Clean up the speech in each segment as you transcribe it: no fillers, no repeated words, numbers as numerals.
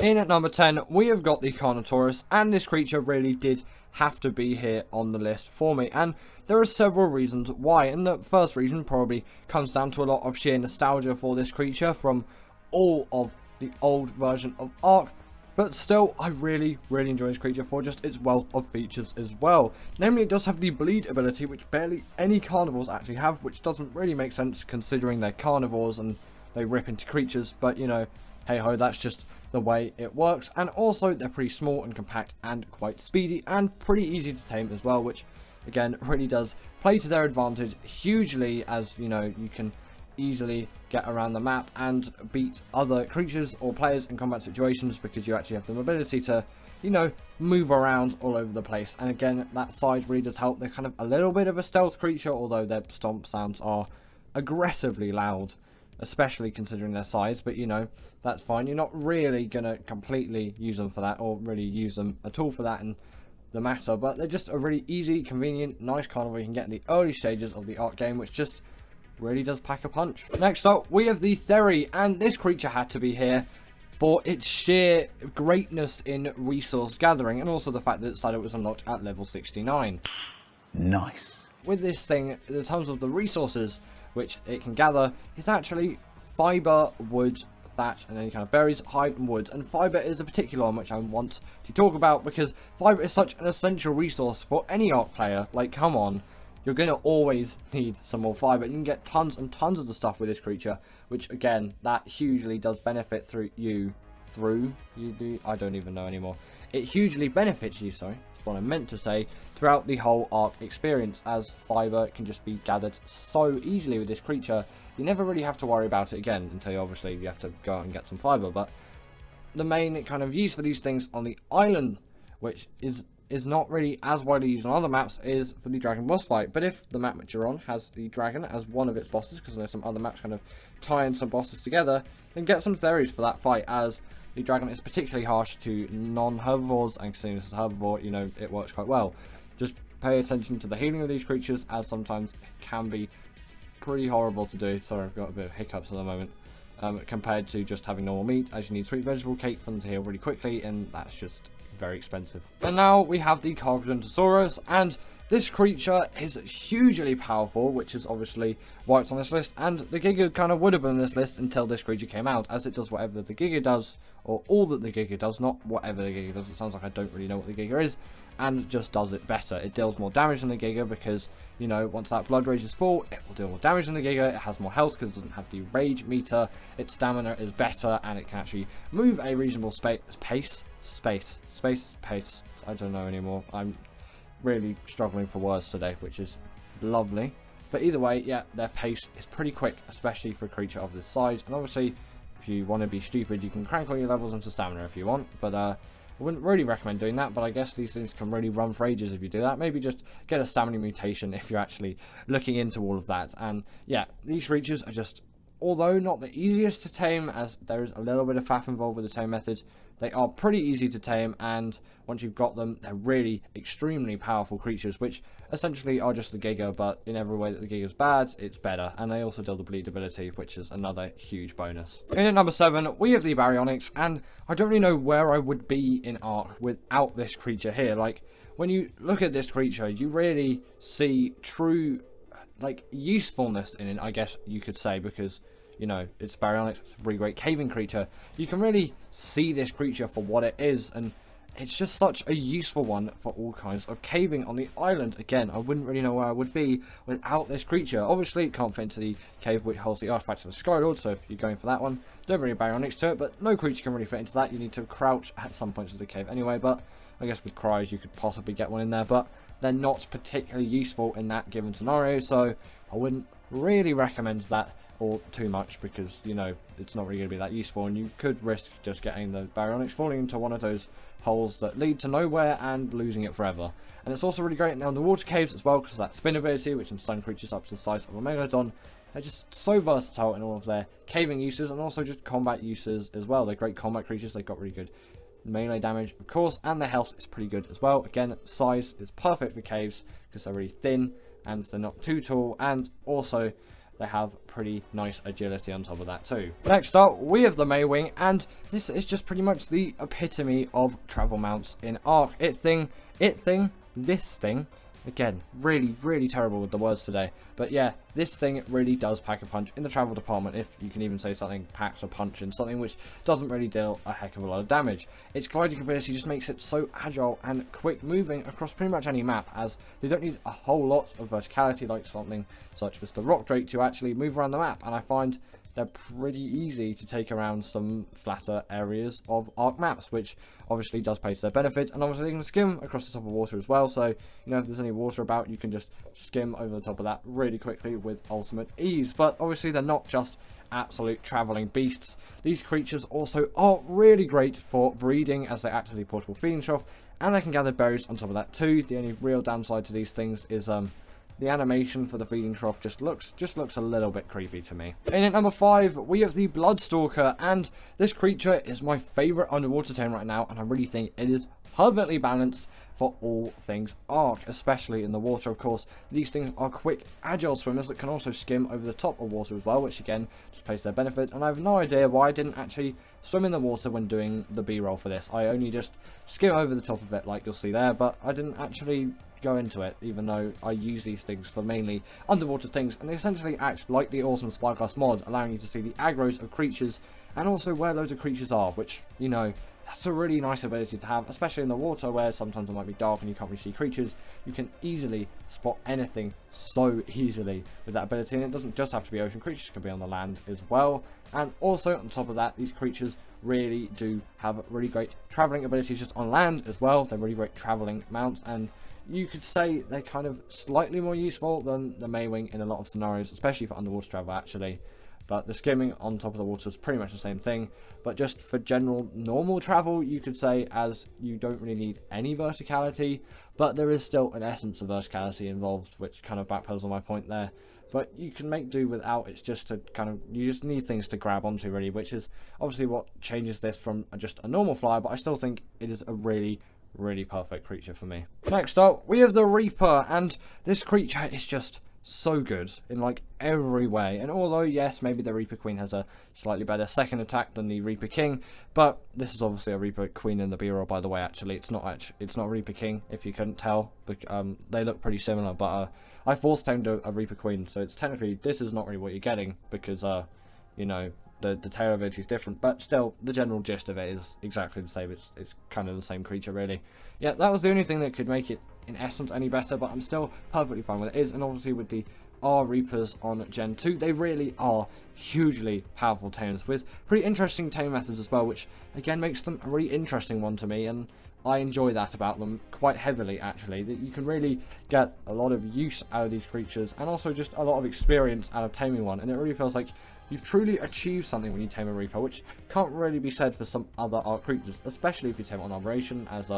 In at number 10, we have got the Carnotaurus, and this creature really did have to be here on the list for me, and there are several reasons why, and the first reason probably comes down to a lot of sheer nostalgia for this creature from all of the old version of Ark. But still, I really enjoy this creature for just its wealth of features as well. Namely, it does have the bleed ability, which barely any carnivores actually have, which doesn't really make sense considering they're carnivores and they rip into creatures. But, you know, hey-ho, that's just the way it works. And also, they're pretty small and compact and quite speedy and pretty easy to tame as well, which, again, really does play to their advantage hugely, as, you know, you can easily get around the map and beat other creatures or players in combat situations because you actually have the ability to, you know, move around all over the place. And again, that size really does help. They're kind of a little bit of a stealth creature, although their stomp sounds are aggressively loud, especially considering their size. But, you know, that's fine. You're not really going to completely use them for that, or really use them at all for that in the matter. But they're just a really easy, convenient, nice carnivore you can get in the early stages of the Ark game, which just really does pack a punch. Next up, we have the Theri, and this creature had to be here for its sheer greatness in resource gathering, and also the fact that it was unlocked at level 69. Nice. With this thing, in terms of the resources which it can gather, it's actually fiber, wood, thatch, and any kind of berries, hide, and wood. And fiber is a particular one which I want to talk about, because fiber is such an essential resource for any Ark player. Like, come on. You're going to always need some more fiber. You can get tons and tons of the stuff with this creature, which, again, that hugely does benefit I don't even know anymore. It hugely benefits you, sorry, that's what I meant to say, throughout the whole Ark experience, as fiber can just be gathered so easily with this creature. You never really have to worry about it again, until obviously you have to go out and get some fiber. But the main kind of use for these things on the island, which is not really as widely used on other maps, is for the dragon boss fight. But if the map which you're on has the dragon as one of its bosses, because I know some other maps kind of tie in some bosses together, then get some Theris for that fight, as the dragon is particularly harsh to non-herbivores, and considering this is a herbivore, you know, it works quite well. Just pay attention to the healing of these creatures, as sometimes it can be pretty horrible to do. Sorry, I've got a bit of hiccups at the moment. Compared to just having normal meat, as you need sweet vegetable cake for them to heal really quickly, and that's just very expensive. And now we have the Carcharodontosaurus, and this creature is hugely powerful, which is obviously why it's on this list, and the Giga kind of would have been on this list until this creature came out, as it does whatever the Giga does, or all that the Giga does, not whatever the Giga does. It sounds like I don't really know what the Giga is, and just does it better. It deals more damage than the Giga because, you know, once that blood rage is full, it will deal more damage than the Giga. It has more health because it doesn't have the rage meter. Its stamina is better, and it can actually move a reasonable pace. I don't know anymore. I'm really struggling for words today, which is lovely. But either way, yeah, their pace is pretty quick, especially for a creature of this size. And obviously, if you want to be stupid, you can crank all your levels into stamina if you want. But I wouldn't really recommend doing that, but I guess these things can really run for ages if you do that. Maybe just get a stamina mutation if you're actually looking into all of that. And yeah, these creatures are just, although not the easiest to tame, as there is a little bit of faff involved with the tame methods, they are pretty easy to tame, and once you've got them, they're really extremely powerful creatures, which essentially are just the Giga, but in every way that the Giga's bad, it's better. And they also deal the bleed ability, which is another huge bonus. In at number 7, we have the Baryonyx, and I don't really know where I would be in Ark without this creature here. Like, when you look at this creature, you really see true, like, usefulness in it, I guess you could say, because, you know, it's Baryonyx, it's a really great caving creature. You can really see this creature for what it is, and it's just such a useful one for all kinds of caving on the island. Again, I wouldn't really know where I would be without this creature. Obviously, it can't fit into the cave which holds the artifacts of the Skylord, so if you're going for that one, don't really Baryonyx to it, but no creature can really fit into that. You need to crouch at some points of the cave anyway, but I guess with cries you could possibly get one in there, but they're not particularly useful in that given scenario, so I wouldn't really recommend that or too much, because, you know, it's not really going to be that useful, and you could risk just getting the Baryonyx falling into one of those holes that lead to nowhere and losing it forever. And it's also really great in the underwater caves as well, because of that spin ability, which can stun creatures up to the size of a Megalodon. They're just so versatile in all of their caving uses, and also just combat uses as well. They're great combat creatures. They've got really good melee damage, of course, and their health is pretty good as well. Again, size is perfect for caves because they're really thin and they're not too tall, and also they have pretty nice agility on top of that too. Next up, we have the Maewing, and this is just pretty much the epitome of travel mounts in Ark. This thing, again, really terrible with the words today, but yeah, this thing really does pack a punch in the travel department, if you can even say something packs a punch in something which doesn't really deal a heck of a lot of damage. Its gliding ability just makes it so agile and quick moving across pretty much any map, as they don't need a whole lot of verticality like something such as the Rock Drake to actually move around the map, and I find they're pretty easy to take around some flatter areas of Ark maps, which obviously does play to their benefit, and obviously they can skim across the top of water as well, so you know, if there's any water about, you can just skim over the top of that really quickly with ultimate ease. But obviously they're not just absolute travelling beasts. These creatures also are really great for breeding, as they act as a portable feeding trough, and they can gather berries on top of that too. The only real downside to these things is the animation for the feeding trough just looks a little bit creepy to me. In at number 5, we have the Bloodstalker, and this creature is my favourite underwater tame right now, and I really think it is perfectly balanced for all things Ark, especially in the water. Of course, these things are quick, agile swimmers that can also skim over the top of water as well, which again just plays to their benefit, and I have no idea why I didn't actually swim in the water when doing the B-roll for this. I only just skim over the top of it like you'll see there, but I didn't actually go into it, even though I use these things for mainly underwater things, and they essentially act like the awesome Spyglass mod, allowing you to see the aggros of creatures and also where loads of creatures are, which, you know, that's a really nice ability to have, especially in the water where sometimes it might be dark and you can't really see creatures. You can easily spot anything so easily with that ability, and it doesn't just have to be ocean creatures, it can be on the land as well. And also on top of that, these creatures really do have really great travelling abilities just on land as well. They're really great travelling mounts, and you could say they're kind of slightly more useful than the Maewing in a lot of scenarios, especially for underwater travel actually. But the skimming on top of the water is pretty much the same thing. But just for general normal travel, you could say, as you don't really need any verticality, but there is still an essence of verticality involved, which kind of backpedals on my point there. But you can make do without. It's just to kind of, you just need things to grab onto really, which is obviously what changes this from just a normal flyer, but I still think it is a really perfect creature for me. Next up, we have the Reaper, and this creature is just so good in like every way. And although yes, maybe the Reaper Queen has a slightly better second attack than the Reaper King, but this is obviously a Reaper Queen in the B-roll, by the way. Actually, it's not Reaper King, if you couldn't tell. They look pretty similar, but I force tamed a Reaper Queen, so it's technically, this is not really what you're getting, because you know, the tail ability is different, but still the general gist of it is exactly the same. It's kind of the same creature really. Yeah, that was the only thing that could make it in essence any better, but I'm still perfectly fine with it. And obviously with the R Reapers on Gen 2, they really are hugely powerful tames with pretty interesting tame methods as well, which again makes them a really interesting one to me, and I enjoy that about them quite heavily actually, that you can really get a lot of use out of these creatures and also just a lot of experience out of taming one, and it really feels like you've truly achieved something when you tame a Reaper, which can't really be said for some other Ark creatures, especially if you tame it on Operation, as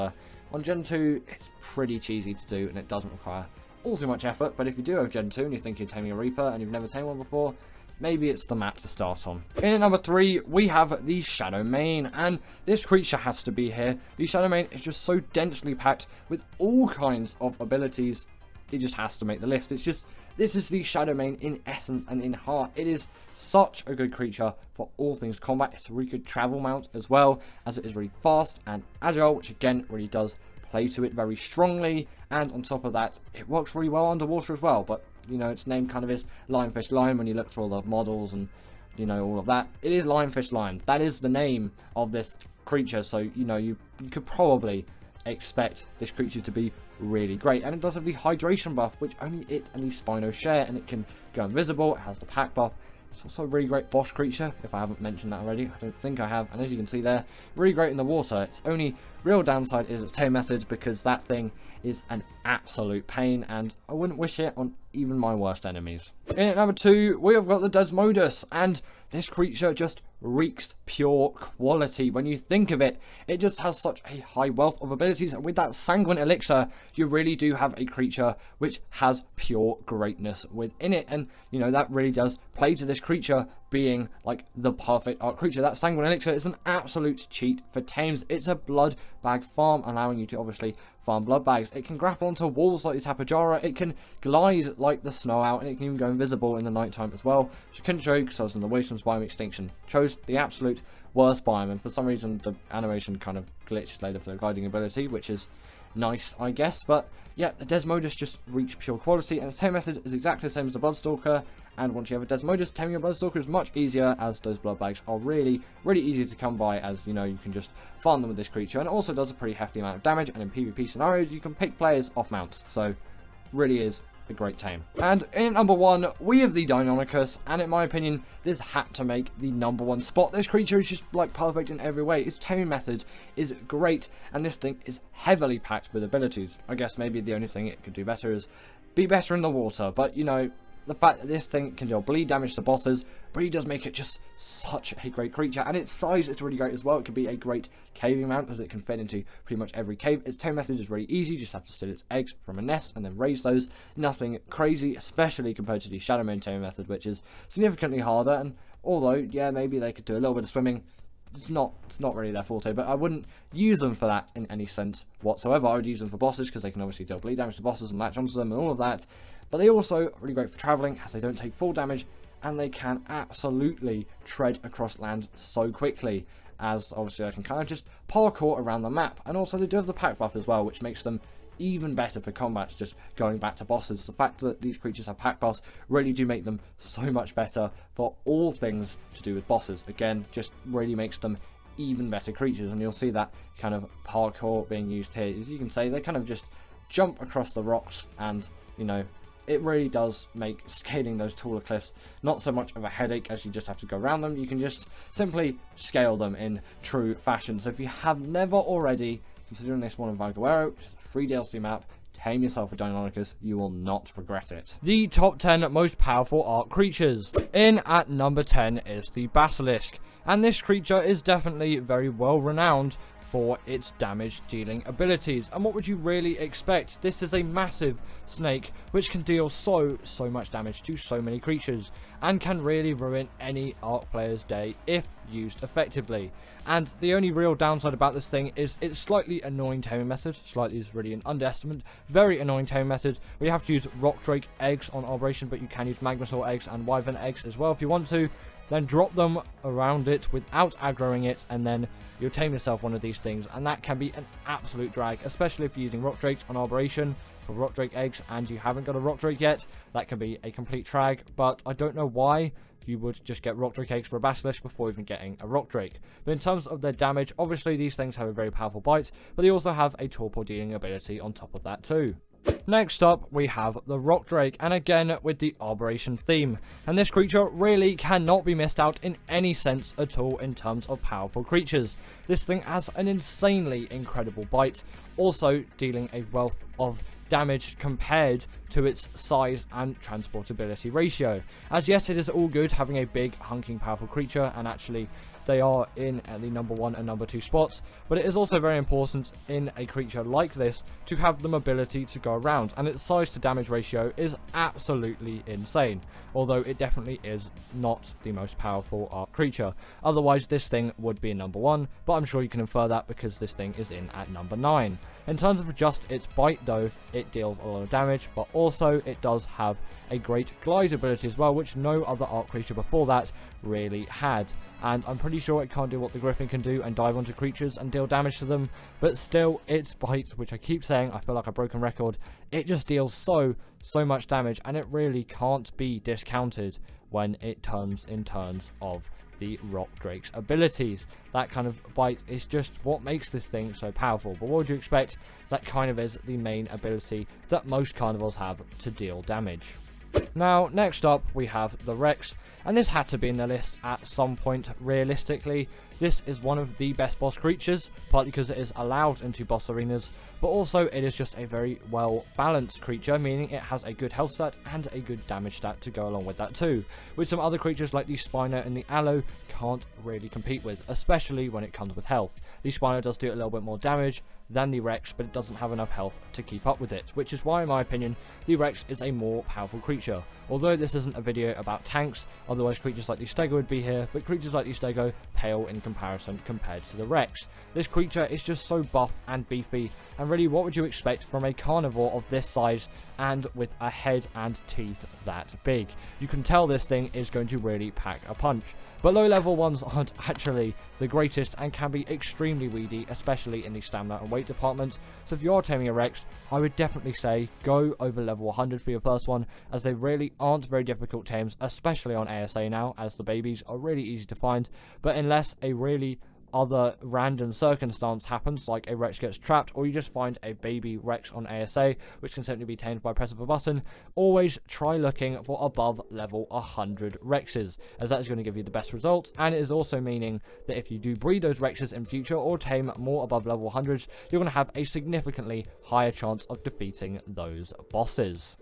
on Gen 2 it's pretty cheesy to do and it doesn't require all too much effort. But if you do have Gen 2 and you think you're taming a Reaper and you've never tamed one before, maybe it's the map to start on. In at number 3, we have the Shadowmane, and this creature has to be here. The Shadowmane is just so densely packed with all kinds of abilities, it just has to make the list. It's just, this is the Shadowmane in essence and in heart. It is such a good creature for all things combat. It's a really good travel mount as well, as it is really fast and agile, which again really does play to it very strongly. And on top of that, it works really well underwater as well. But you know, its name kind of is Lionfish Lion when you look through all the models and you know, all of that. It is Lionfish Lion. That is the name of this creature, so you know, you could probably expect this creature to be really great. And it does have the hydration buff, which only it and the Spino share, and it can go invisible. It has the pack buff. It's also a really great boss creature, if I haven't mentioned that already. I don't think I have. And as you can see there, really great in the water. Its only real downside is its tame method, because that thing is an absolute pain, and I wouldn't wish it on even my worst enemies. In at number 2, we have got the Desmodus, and this creature just reeks pure quality. When you think of it, it just has such a high wealth of abilities, and with that Sanguine Elixir, you really do have a creature which has pure greatness within it. And you know, that really does play to this creature being like the perfect Ark creature. That Sanguine Elixir is an absolute cheat for tames. It's a blood bag farm, allowing you to obviously farm blood bags. It can grapple onto walls like the Tapajara, it can glide like the Snow Owl, and it can even go invisible in the nighttime as well, which I couldn't show you because I was in the Wastelands biome extinction. Chose the absolute worst biome, and for some reason the animation kind of glitched later for the gliding ability, which is nice, I guess. But yeah, the Desmodus just reached pure quality, and its tame method is exactly the same as the Bloodstalker. And once you have a Desmodus, taming your Bloodstalker is much easier, as those blood bags are really easy to come by, as you know, you can just farm them with this creature, and it also does a pretty hefty amount of damage, and in PvP scenarios you can pick players off mounts, so really is a great tame. And in at number 1, we have the Rhyniognatha, and in my opinion, this had to make the number 1 spot. This creature is just like perfect in every way. Its taming method is great, and this thing is heavily packed with abilities. I guess maybe the only thing it could do better is be better in the water, but you know, the fact that this thing can deal bleed damage to bosses really does make it just such a great creature, and its size is really great as well. It could be a great caving mount as it can fit into pretty much every cave. Its tame method is really easy, you just have to steal its eggs from a nest and then raise those. Nothing crazy, especially compared to the Shadowmane taming method, which is significantly harder, and although, yeah, maybe they could do a little bit of swimming, it's not really their forte, but I wouldn't use them for that in any sense whatsoever. I would use them for bosses because they can obviously deal bleed damage to bosses and latch onto them and all of that, but they also are really great for traveling as they don't take full damage, and they can absolutely tread across land so quickly, as obviously I can kind of just parkour around the map. And also they do have the pack buff as well, which makes them even better for combats, just going back to bosses. The fact that these creatures have pack buffs really do make them so much better for all things to do with bosses. Again, just really makes them even better creatures, and you'll see that kind of parkour being used here. As you can say, they kind of just jump across the rocks, and you know, it really does make scaling those taller cliffs not so much of a headache, as you just have to go around them. You can just simply scale them in true fashion. So if you have never already, considering this one in Valguero, which is a free DLC map, tame yourself a Rhyniognatha, you will not regret it. The top 10 most powerful Ark creatures. In at number 10 is the Basilisk, and this creature is definitely very well renowned for its damage dealing abilities. And what would you really expect? This is a massive snake which can deal so much damage to so many creatures, and can really ruin any Ark player's day if used effectively. And the only real downside about this thing is its slightly annoying taming method. Slightly is really an underestimate. Very annoying taming method, where you have to use Rock Drake eggs on Operation, but you can use Magmasaur eggs and Wyvern eggs as well if you want to. Then drop them around it without aggroing it, and then you'll tame yourself one of these things, and that can be an absolute drag, especially if you're using Rock Drakes on Operation for Rock Drake eggs and you haven't got a Rock Drake yet. That can be a complete drag, but I don't know why you would just get Rock Drake eggs for a Basilisk before even getting a Rock Drake. But in terms of their damage, obviously these things have a very powerful bite, but they also have a torpor dealing ability on top of that too. Next up, we have the Rock Drake, and again with the Operation theme. And this creature really cannot be missed out in any sense at all in terms of powerful creatures. This thing has an insanely incredible bite, also dealing a wealth of damage compared to its size and transportability ratio. As yes, it is all good having a big, hunking, powerful creature, and actually they are in at the number 1 and number 2 spots, but it is also very important in a creature like this to have the mobility to go around, and its size to damage ratio is absolutely insane, although it definitely is not the most powerful Ark creature. Otherwise this thing would be number 1, but I'm sure you can infer that because this thing is in at number 9. In terms of just its bite though, it deals a lot of damage, but also it does have a great glide ability as well, which no other Ark creature before that really had. And I'm pretty sure it can't do what the Griffin can do and dive onto creatures and deal damage to them, but still its bite, which I keep saying, I feel like a broken record, it just deals so much damage, and it really can't be discounted when it turns in turns of the Rock Drake's abilities. That kind of bite is just what makes this thing so powerful. But what would you expect? That kind of is the main ability that most carnivores have to deal damage. Now, next up, we have the Rex, and this had to be in the list at some point, realistically. This is one of the best boss creatures, partly because it is allowed into boss arenas, but also it is just a very well balanced creature, meaning it has a good health stat and a good damage stat to go along with that too, which some other creatures like the Spino and the Aloe can't really compete with, especially when it comes with health. The Spino does do a little bit more damage than the Rex, but it doesn't have enough health to keep up with it, which is why, in my opinion, the Rex is a more powerful creature. Although this isn't a video about tanks, otherwise creatures like the Stego would be here, but creatures like the Stego pale in comparison compared to the Rex. This creature is just so buff and beefy, and really what would you expect from a carnivore of this size and with a head and teeth that big? You can tell this thing is going to really pack a punch. But low level ones aren't actually the greatest and can be extremely weedy, especially in the stamina and weight department. So if you are taming a Rex, I would definitely say go over level 100 for your first one, as they really aren't very difficult tames, especially on ASA now, as the babies are really easy to find. But unless a really other random circumstance happens, like a Rex gets trapped, or you just find a baby Rex on ASA, which can simply be tamed by press of a button, always try looking for above level 100 Rexes, as that is going to give you the best results, and it is also meaning that if you do breed those Rexes in future or tame more above level 100s, you're going to have a significantly higher chance of defeating those bosses.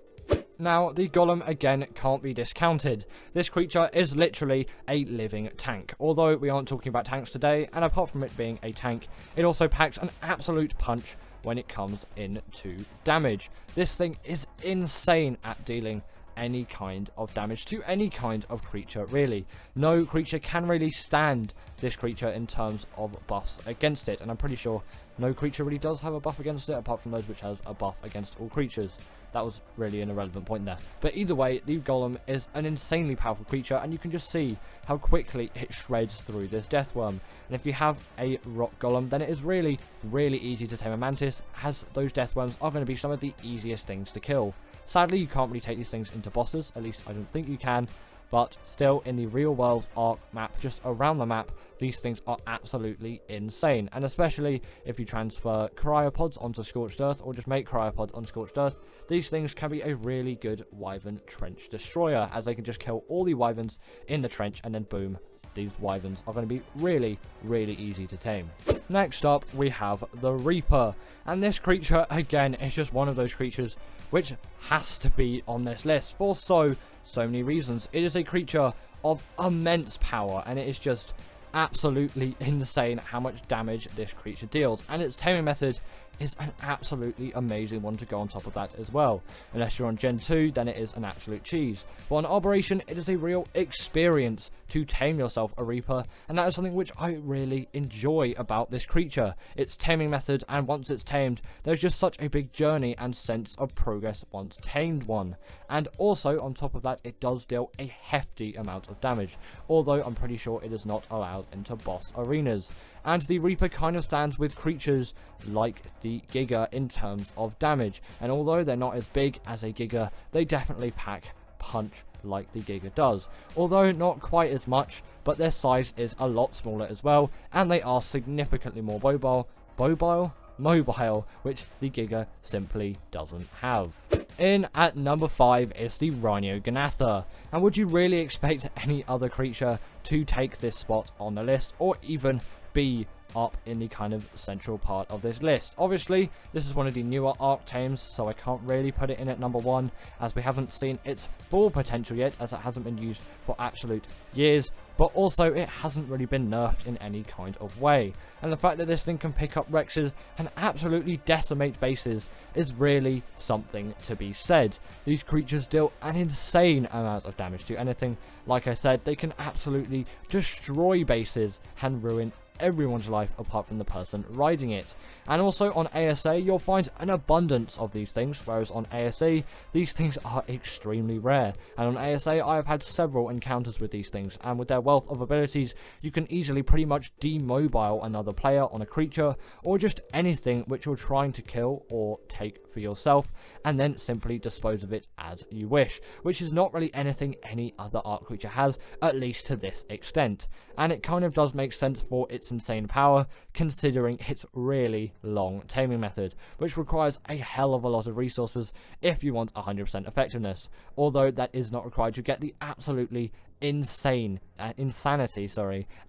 Now, the Golem again can't be discounted. This creature is literally a living tank. Although we aren't talking about tanks today, and apart from it being a tank, it also packs an absolute punch when it comes into damage. This thing is insane at dealing any kind of damage to any kind of creature, really. No creature can really stand this creature in terms of buffs against it, and I'm pretty sure no creature really does have a buff against it, apart from those which has a buff against all creatures. That was really an irrelevant point there. But either way, the Golem is an insanely powerful creature, and you can just see how quickly it shreds through this Death Worm. And if you have a Rock Golem, then it is really, really easy to tame a Mantis, as those Death Worms are going to be some of the easiest things to kill. Sadly, you can't really take these things into bosses, at least I don't think you can. But still, in the real world Ark map, just around the map, these things are absolutely insane. And especially if you transfer cryopods onto Scorched Earth, or just make cryopods on Scorched Earth, these things can be a really good Wyvern trench destroyer, as they can just kill all the Wyverns in the trench, and then boom, these Wyverns are going to be really, really easy to tame. Next up, we have the Reaper. And this creature, again, is just one of those creatures which has to be on this list for so many reasons. It is a creature of immense power, and it is just absolutely insane how much damage this creature deals, and its taming method is an absolutely amazing one to go on top of that as well. Unless you're on Gen 2, then it is an absolute cheese. But on Operation, it is a real experience to tame yourself a Reaper, and that is something which I really enjoy about this creature. Its taming method, and once it's tamed, there's just such a big journey and sense of progress once tamed one. And also, on top of that, it does deal a hefty amount of damage, although I'm pretty sure it is not allowed into boss arenas. And the Reaper kind of stands with creatures like the Giga in terms of damage, and although they're not as big as a Giga, they definitely pack punch like the Giga does, although not quite as much, but their size is a lot smaller as well, and they are significantly more mobile, which the Giga simply doesn't have. In at number 5 is the Rhyniognatha, and would you really expect any other creature to take this spot on the list, or even be up in the kind of central part of this list? Obviously, this is one of the newer Ark tames, so I can't really put it in at number 1, as we haven't seen its full potential yet, as it hasn't been used for absolute years, but also it hasn't really been nerfed in any kind of way. And the fact that this thing can pick up Rexes and absolutely decimate bases is really something to be said. These creatures deal an insane amount of damage to anything. Like I said, they can absolutely destroy bases and ruin everyone's life apart from the person riding it. And also on ASA, you'll find an abundance of these things, whereas on ASE, these things are extremely rare. And on ASA, I have had several encounters with these things, and with their wealth of abilities, you can easily pretty much demobile another player on a creature, or just anything which you're trying to kill or take for yourself, and then simply dispose of it as you wish, which is not really anything any other Ark creature has, at least to this extent. And it kind of does make sense for its insane power, considering its really long taming method, which requires a hell of a lot of resources if you want 100% effectiveness, although that is not required to get the absolutely insanity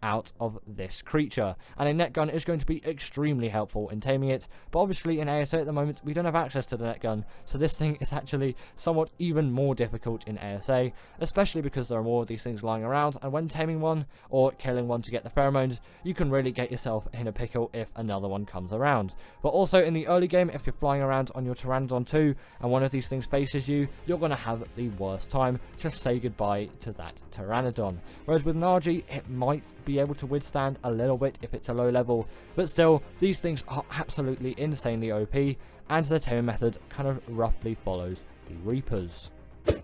out of this creature, and a net gun is going to be extremely helpful in taming it. But obviously in ASA at the moment we don't have access to the net gun, so this thing is actually somewhat even more difficult in ASA, especially because there are more of these things lying around, and when taming one or killing one to get the pheromones, you can really get yourself in a pickle if another one comes around. But also in the early game, if you're flying around on your Pteranodon 2 and one of these things faces you, you're going to have the worst time to say goodbye to that Pteranodon. Whereas with Nagi, it might be able to withstand a little bit if it's a low level, but still, these things are absolutely insanely OP, and the taming method kind of roughly follows the Reapers.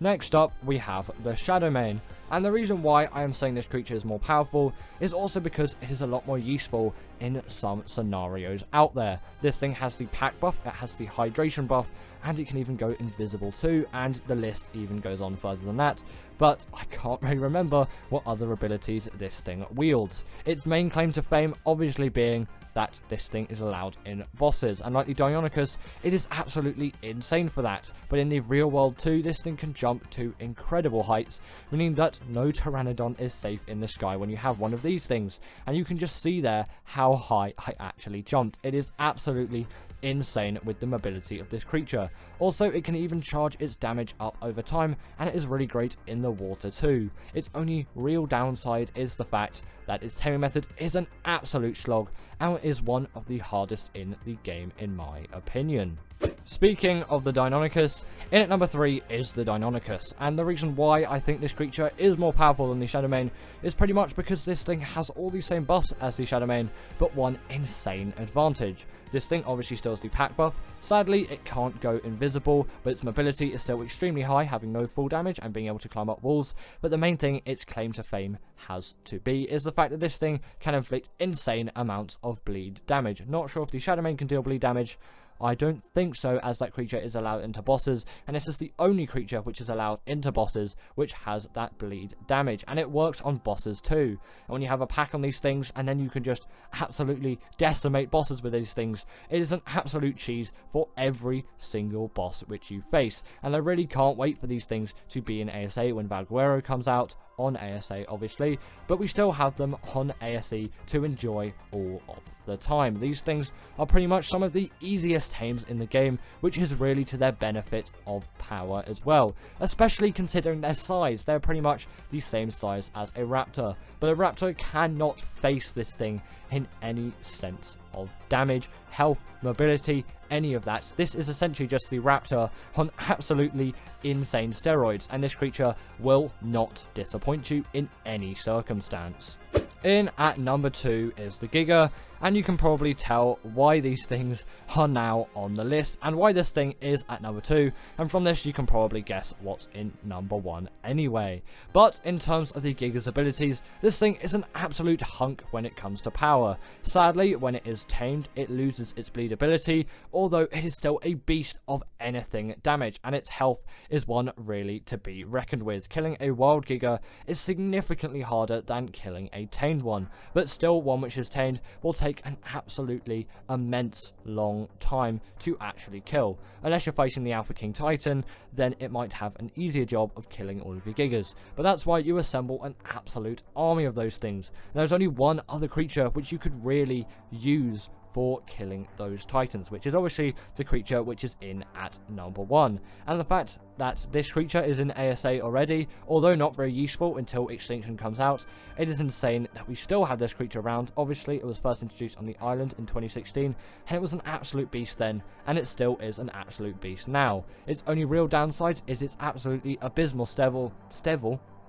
Next up, we have the Shadowmane, and the reason why I am saying this creature is more powerful is also because it is a lot more useful in some scenarios out there. This thing has the pack buff, it has the hydration buff, and it can even go invisible too, and the list even goes on further than that, but I can't really remember what other abilities this thing wields. Its main claim to fame obviously being that this thing is allowed in bosses, and like the Baryonyx, it is absolutely insane for that. But in the real world too, this thing can jump to incredible heights, meaning that no Pteranodon is safe in the sky when you have one of these things, and you can just see there how high I actually jumped. It is absolutely insane with the mobility of this creature. Also, it can even charge its damage up over time, and it is really great in the water too. Its only real downside is the fact that its taming method is an absolute slog, and is one of the hardest in the game in my opinion. Speaking of the Deinonychus, in at number 3 is the Deinonychus, and the reason why I think this creature is more powerful than the Shadowmane is pretty much because this thing has all the same buffs as the Shadowmane, but one insane advantage. This thing obviously still has the pack buff. Sadly, it can't go invisible, but its mobility is still extremely high, having no full damage and being able to climb up walls. But the main thing its claim to fame has to be is the fact that this thing can inflict insane amounts of bleed damage. Not sure if the Shadowmane can deal bleed damage. I don't think so, as that creature is allowed into bosses, and this is the only creature which is allowed into bosses which has that bleed damage, and it works on bosses too. And when you have a pack on these things, and then you can just absolutely decimate bosses with these things, it is an absolute cheese for every single boss which you face. And I really can't wait for these things to be in ASA when Valguero comes out, on ASA obviously, but we still have them on ASE to enjoy all of the time. These things are pretty much some of the easiest tames in the game, which is really to their benefit of power as well, especially considering their size. They're pretty much the same size as a raptor, but a raptor cannot face this thing in any sense of damage, health, mobility, any of that. This is essentially just the raptor on absolutely insane steroids, and this creature will not disappoint you in any circumstance. In at number 2 is the Giga, and you can probably tell why these things are now on the list and why this thing is at number 2, and from this you can probably guess what's in number 1 anyway. But in terms of the Giga's abilities, this thing is an absolute hunk when it comes to power. Sadly, when it is tamed, it loses its bleed ability, although it is still a beast of anything damage, and its health is one really to be reckoned with. Killing a wild Giga is significantly harder than killing a tamed one, but still one which is tamed will take an absolutely immense long time to actually kill. Unless you're facing the Alpha King Titan, then it might have an easier job of killing all of your Gigas. But that's why you assemble an absolute army of those things. And there's only one other creature which you could really use for killing those titans, which is obviously the creature which is in at number 1. And the fact that this creature is in ASA already, although not very useful until Extinction comes out, it is insane that we still have this creature around. Obviously, it was first introduced on the island in 2016, and it was an absolute beast then, and it still is an absolute beast now. Its only real downside is its absolutely abysmal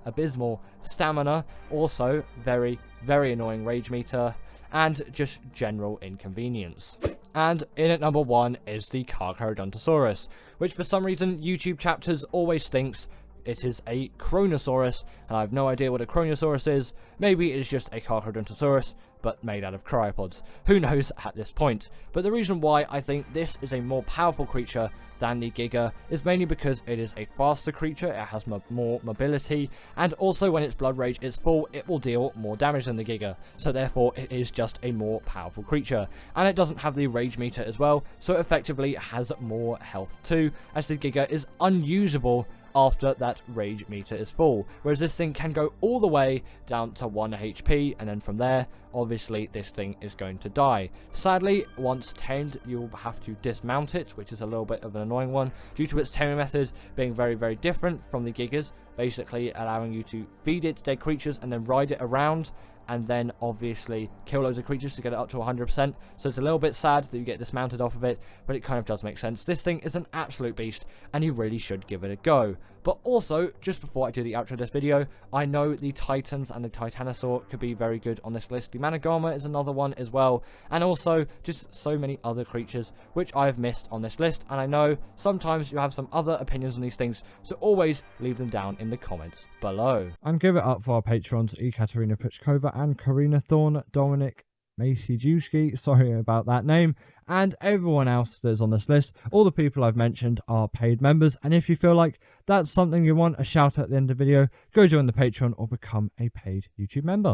abysmal stamina, also very annoying rage meter, and just general inconvenience. And in at number 1 is the Carcharodontosaurus, which for some reason YouTube chapters always thinks it is a Kronosaurus, and I have no idea what a Kronosaurus is. Maybe it is just a Carcharodontosaurus, but made out of cryopods. Who knows at this point? But the reason why I think this is a more powerful creature than the Giga is mainly because it is a faster creature, it has more mobility, and also when its blood rage is full, it will deal more damage than the Giga, so therefore it is just a more powerful creature. And it doesn't have the rage meter as well, so it effectively has more health too, as the Giga is unusable after that rage meter is full, whereas this thing can go all the way down to 1 HP, and then from there, obviously, this thing is going to die. Sadly, once tamed, you'll have to dismount it, which is a little bit of an annoying one, due to its taming method being very, very different from the Gigas, basically allowing you to feed it dead creatures and then ride it around, and then obviously kill loads of creatures to get it up to 100%. So it's a little bit sad that you get dismounted off of it, but it kind of does make sense. This thing is an absolute beast, and you really should give it a go. But also, just before I do the outro of this video, I know the Titans and the Titanosaur could be very good on this list. The Managama is another one as well, and also just so many other creatures which I have missed on this list, and I know sometimes you have some other opinions on these things, so always leave them down in the comments below. And give it up for our patrons, Ekaterina Puchkova and Karina Thorne, Dominic Maciejewski, sorry about that name, and everyone else that's on this list. All the people I've mentioned are paid members, and if you feel like that's something you want a shout out at the end of the video, go join the Patreon or become a paid YouTube member.